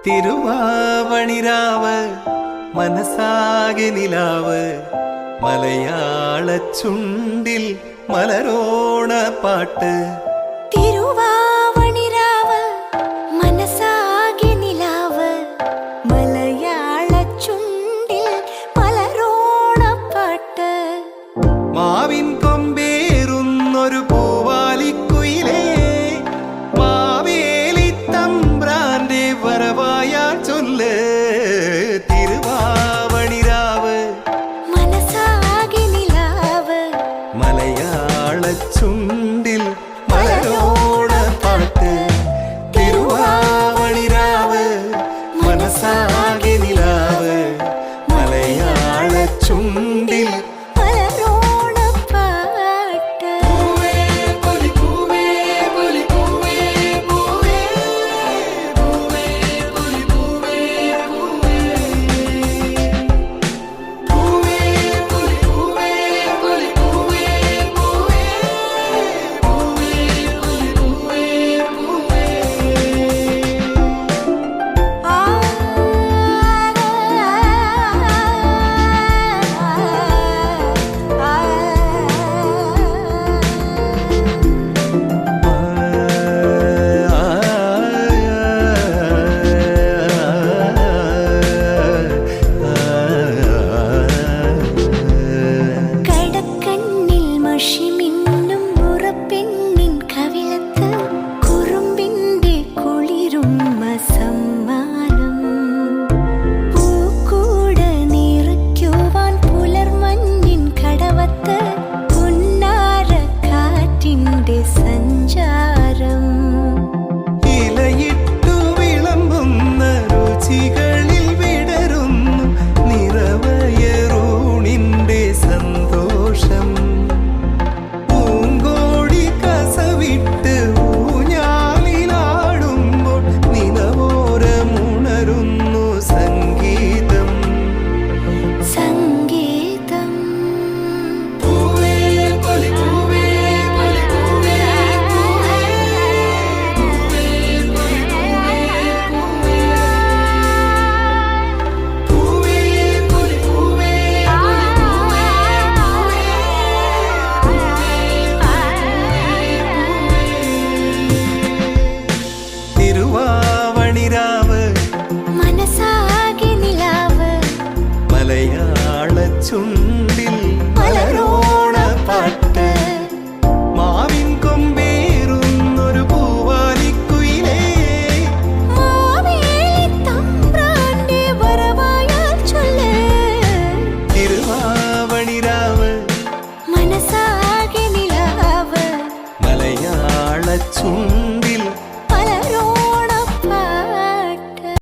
തിരുവാവണിരാവ് മനസാകെ നിലാവ് മലയാള ചുണ്ടിൽ മലരോണ പാട്ട്. തിരുവാവണിരാവ് മനസാകെ നിലാവ് മലയാള ചുണ്ടിൽ മലരോണ പാട്ട്. മാവിൻ കൊമ്പേറുന്നൊരു പൂവാലിക്കുയിലേ മാവേലി തമ്പ്രാന്റെ വരവായാ ചൊല്ല്. തിരുവാവണിരാവ് മനസാകെ നിലാവ് മലയാള ചുണ്ടിൽ മലരോണ പാട്ട്. തിരുവാവണിരാവ് മനസാകെ നിലാവ് മലയാള ചുണ്ടിൽ മലരോണ പാട്ട്. മനസാകെ നിലാവ് മലയാള ചുണ്ടിൽ